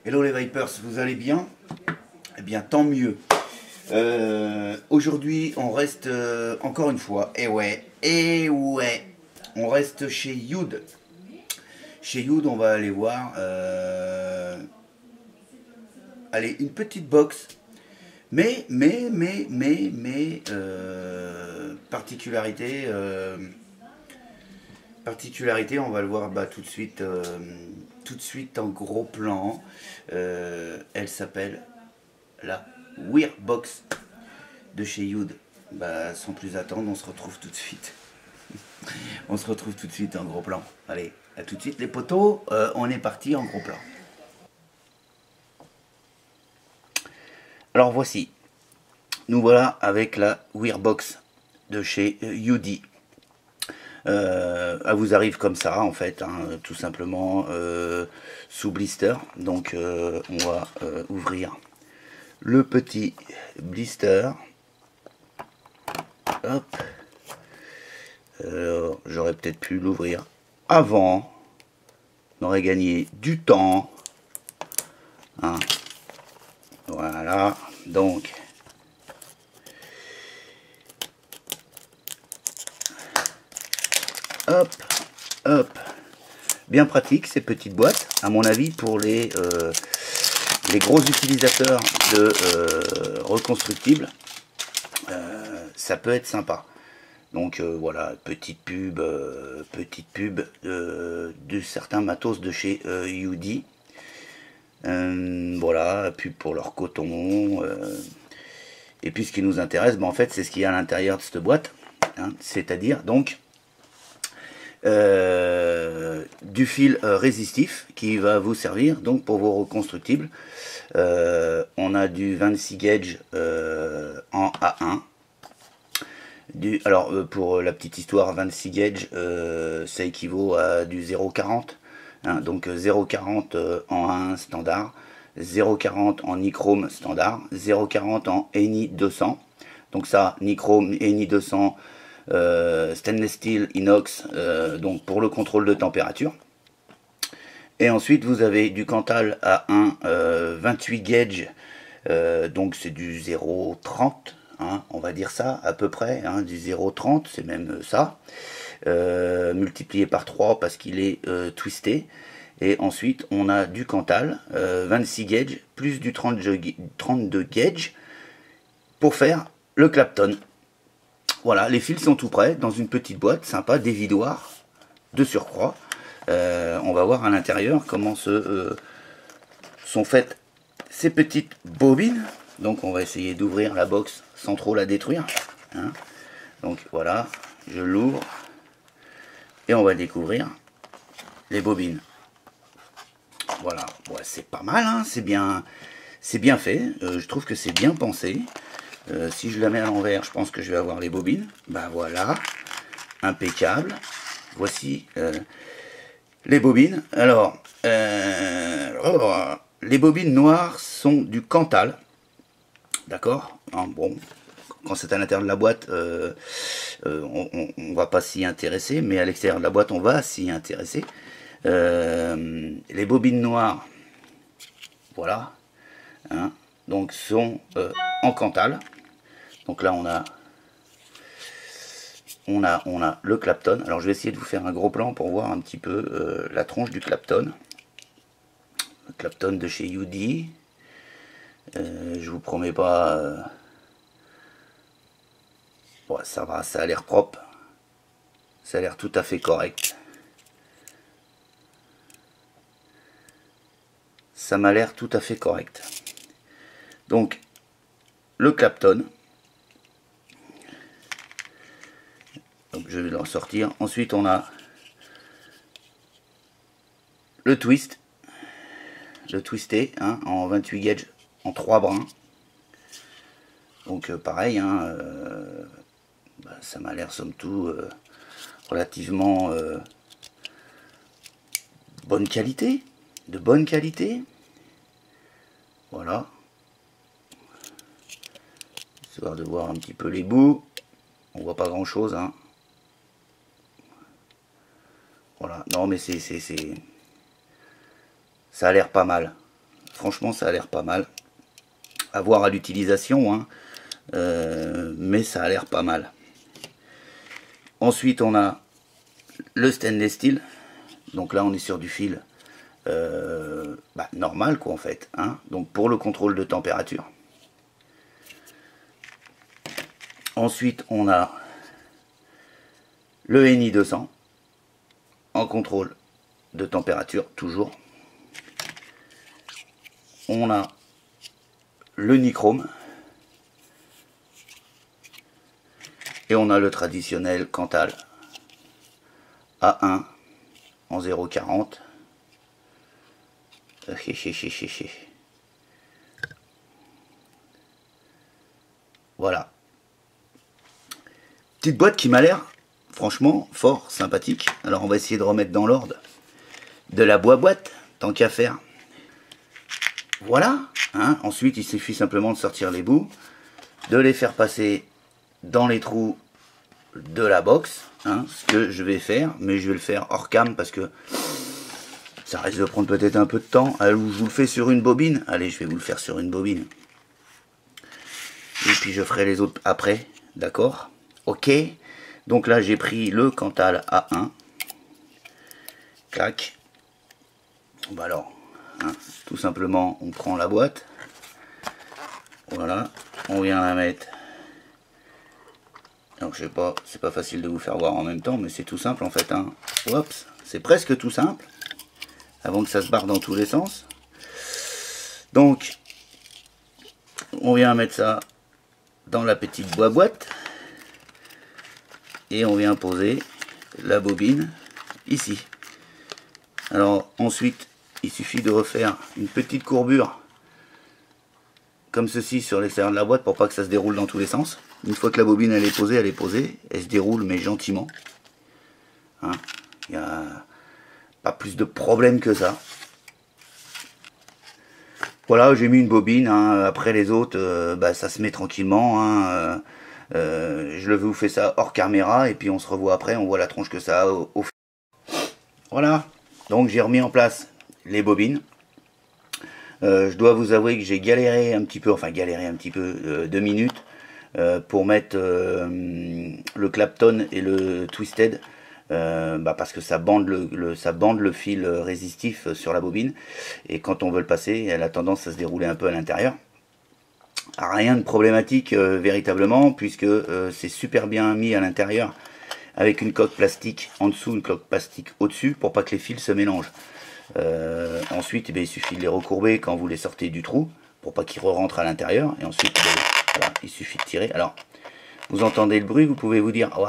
Hello les Vipers, vous allez bien? Eh bien tant mieux. Aujourd'hui on reste encore une fois, on reste chez Youd. Chez Youd on va aller voir allez, une petite box. Mais particularité, on va le voir bah, tout de suite en gros plan. Elle s'appelle la Weird Box de chez Youd. Bah, sans plus attendre, on se retrouve tout de suite. On se retrouve tout de suite en gros plan. Allez, à tout de suite les potos, on est parti en gros plan. Alors voici, nous voilà avec la Weird Box de chez Youdi. Elle vous arrive comme ça en fait, hein, tout simplement sous blister. Donc on va ouvrir le petit blister. Hop. J'aurais peut-être pu l'ouvrir avant. On aurait gagné du temps. Hein. Voilà. Donc. Hop, hop, bien pratique ces petites boîtes, à mon avis pour les gros utilisateurs de reconstructibles, ça peut être sympa. Donc voilà, petite pub de certains matos de chez Youdi. Voilà, pub pour leur coton. Et puis ce qui nous intéresse, en fait, c'est ce qu'il y a à l'intérieur de cette boîte, hein, c'est-à-dire donc du fil résistif qui va vous servir donc pour vos reconstructibles. On a du 26 gauge en A1. Alors pour la petite histoire, 26 gauge ça équivaut à du 0,40, hein, donc 0,40 en A1 standard, 0,40 en nichrome standard, 0,40 en ENI 200. Donc ça, nichrome, ENI 200, stainless steel, inox, donc pour le contrôle de température. Et ensuite vous avez du Cantal A1 28 gauge, donc c'est du 0,30, hein, on va dire ça à peu près, hein, du 0,30, c'est même ça, multiplié par 3 parce qu'il est twisté. Et ensuite on a du Cantal 26 gauge plus du 32 gauge pour faire le Clapton. Voilà, les fils sont tout prêts dans une petite boîte sympa, dévidoir de surcroît. On va voir à l'intérieur comment sont faites ces petites bobines. Donc on va essayer d'ouvrir la box sans trop la détruire, hein. Donc voilà, je l'ouvre et on va découvrir les bobines. Voilà, ouais, c'est pas mal, hein, c'est bien fait. Je trouve que c'est bien pensé. Si je la mets à l'envers, je pense que je vais avoir les bobines. Ben voilà, impeccable. Voici les bobines. Alors, les bobines noires sont du Cantal. D'accord, hein, bon, quand c'est à l'intérieur de la boîte, on va pas s'y intéresser, mais à l'extérieur de la boîte, on va s'y intéresser. Les bobines noires, voilà, hein, donc sont en Cantal. Donc là on a le Clapton. Alors je vais essayer de vous faire un gros plan pour voir un petit peu la tronche du Clapton. Le Clapton de chez Youdi. Je vous promets pas. Bon, ça va, ça a l'air propre. Ça a l'air tout à fait correct. Ça m'a l'air tout à fait correct. Donc le Clapton. Donc je vais le ressortir. Ensuite on a le twist, le twisté, hein, en 28 gauge en 3 brins. Donc pareil, hein, bah, ça m'a l'air somme toute relativement bonne qualité, de bonne qualité. Voilà. Histoire de voir un petit peu les bouts. On voit pas grand chose, hein. Voilà, non mais ça a l'air pas mal. Franchement, ça a l'air pas mal. À voir à l'utilisation, hein. Mais ça a l'air pas mal. Ensuite, on a le stainless steel. Donc là, on est sur du fil normal, quoi, en fait, hein. Donc pour le contrôle de température. Ensuite, on a le NI 200 en contrôle de température, toujours. On a le nichrome. Et on a le traditionnel Cantal A1 en 0,40. Voilà. Petite boîte qui m'a l'air franchement fort sympathique. Alors on va essayer de remettre dans l'ordre de la boîte, tant qu'à faire. Voilà, hein. Ensuite il suffit simplement de sortir les bouts, de les faire passer dans les trous de la box, hein, ce que je vais faire, mais je vais le faire hors cam parce que ça risque de prendre peut-être un peu de temps. Alors, je vous le fais sur une bobine. Allez, je vais vous le faire sur une bobine. Et puis je ferai les autres après, d'accord? Ok. Donc là, j'ai pris le Cantal A1. Clac. Bah alors, hein, tout simplement, on prend la boîte. Voilà. On vient la mettre. Donc je sais pas, c'est pas facile de vous faire voir en même temps, mais c'est tout simple en fait, hein. Oups, c'est presque tout simple. Avant que ça se barre dans tous les sens. Donc, on vient mettre ça dans la petite boîte. Et on vient poser la bobine ici. Alors ensuite, il suffit de refaire une petite courbure comme ceci sur l'extérieur de la boîte pour pas que ça se déroule dans tous les sens. Une fois que la bobine elle est posée, elle se déroule mais gentiment. Hein, il n'y a pas plus de problème que ça. Voilà, j'ai mis une bobine, hein. Après les autres, ça se met tranquillement, hein. Je vous fais ça hors caméra et puis on se revoit après, on voit la tronche que ça a au... Voilà, donc j'ai remis en place les bobines. Je dois vous avouer que j'ai galéré un petit peu, 2 minutes pour mettre le Clapton et le Twisted. Parce que ça bande le fil résistif sur la bobine et quand on veut le passer elle a tendance à se dérouler un peu à l'intérieur. Rien de problématique véritablement puisque c'est super bien mis à l'intérieur avec une coque plastique en dessous, une coque plastique au dessus pour pas que les fils se mélangent. Ensuite il suffit de les recourber quand vous les sortez du trou pour pas qu'ils re-rentrent à l'intérieur et ensuite voilà, il suffit de tirer. Alors vous entendez le bruit, vous pouvez vous dire oh,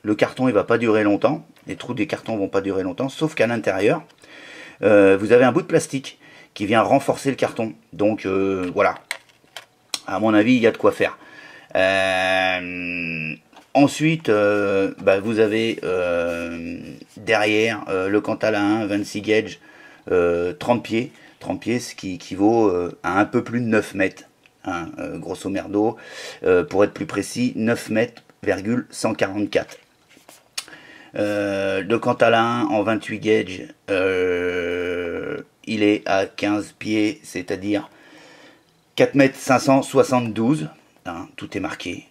le carton il va pas durer longtemps, les trous des cartons vont pas durer longtemps, sauf qu'à l'intérieur vous avez un bout de plastique qui vient renforcer le carton. Donc voilà, à mon avis il y a de quoi faire. Ensuite vous avez derrière le Cantal A1 26 gauge 30 pieds, ce qui équivaut à un peu plus de 9 mètres. Hein, grosso merdo, pour être plus précis, 9 mètres,144. Le Cantal A1 en 28 gauge, il est à 15 pieds, c'est-à-dire 4,572 m. Hein, tout est marqué.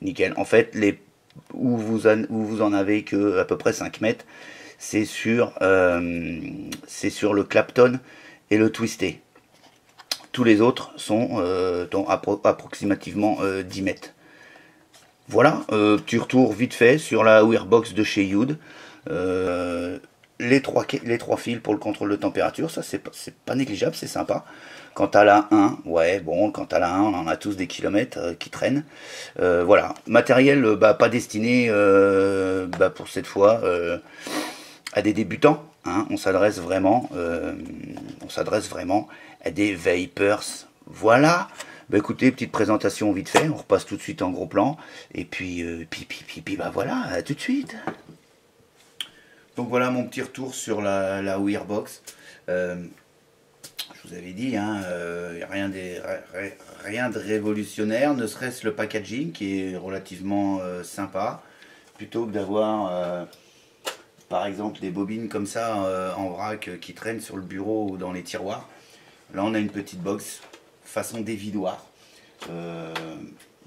Nickel. En fait, où vous en avez que à peu près 5 mètres, c'est sur le Clapton et le Twisté. Tous les autres sont approximativement 10 mètres. Voilà, petit retour vite fait sur la Wearbox de chez Youd. Les trois fils pour le contrôle de température, ça c'est pas négligeable, c'est sympa. Quant à la 1, ouais, bon, quant à la 1, on en a tous des kilomètres qui traînent. Voilà, matériel pas destiné pour cette fois à des débutants. Hein, on s'adresse vraiment à des vapers. Voilà. Écoutez, petite présentation vite fait. On repasse tout de suite en gros plan. Et puis, voilà, à tout de suite. Donc voilà mon petit retour sur la Wearbox. Je vous avais dit, hein, rien de révolutionnaire, ne serait-ce le packaging qui est relativement sympa. Plutôt que d'avoir par exemple des bobines comme ça en vrac qui traînent sur le bureau ou dans les tiroirs. Là on a une petite box façon dévidoir.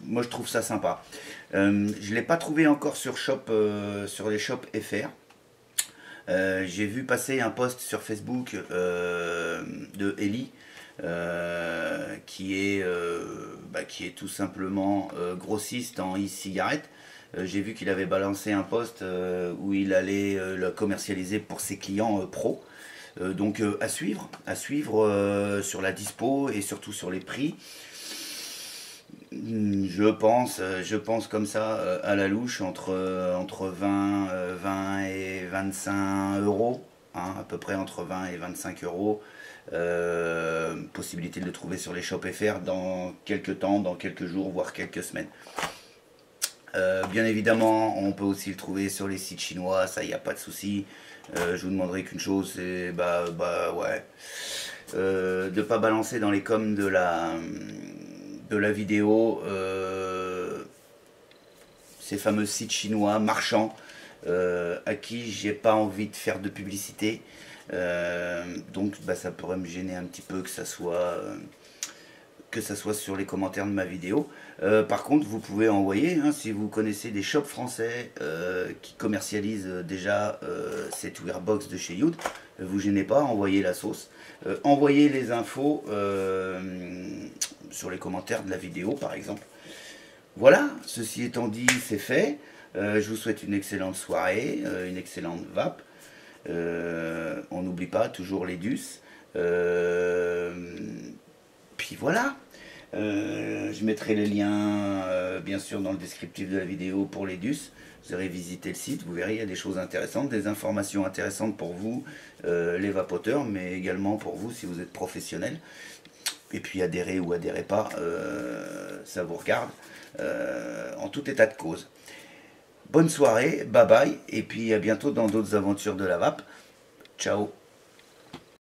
Moi je trouve ça sympa. Je ne l'ai pas trouvé encore sur sur les shops FR. J'ai vu passer un post sur Facebook de Ellie qui est tout simplement grossiste en e-cigarette. J'ai vu qu'il avait balancé un post où il allait le commercialiser pour ses clients pro. Donc à suivre sur la dispo et surtout sur les prix. Je pense comme ça à la louche entre 20 et 25 euros, hein, à peu près entre 20 et 25 euros. Possibilité de le trouver sur les shops FR dans quelques temps, dans quelques jours, voire quelques semaines. Bien évidemment, on peut aussi le trouver sur les sites chinois, ça, il n'y a pas de souci. Je vous demanderai qu'une chose, c'est de pas balancer dans les coms de la vidéo ces fameux sites chinois marchands à qui j'ai pas envie de faire de publicité. Donc ça pourrait me gêner un petit peu que ça soit sur les commentaires de ma vidéo. Par contre, vous pouvez envoyer, hein, si vous connaissez des shops français qui commercialisent déjà cette Wearbox de chez Youde, vous gênez pas, envoyez la sauce. Envoyez les infos sur les commentaires de la vidéo, par exemple. Voilà, ceci étant dit, c'est fait. Je vous souhaite une excellente soirée, une excellente vape. On n'oublie pas toujours les DUS. Puis voilà. Je mettrai les liens bien sûr dans le descriptif de la vidéo pour les DUS. Vous aurez visité le site, vous verrez, il y a des choses intéressantes, des informations intéressantes pour vous, les vapoteurs, mais également pour vous si vous êtes professionnel. Et puis adhérez ou adhérez pas, ça vous regarde, en tout état de cause. Bonne soirée, bye bye, et puis à bientôt dans d'autres aventures de la vape. Ciao.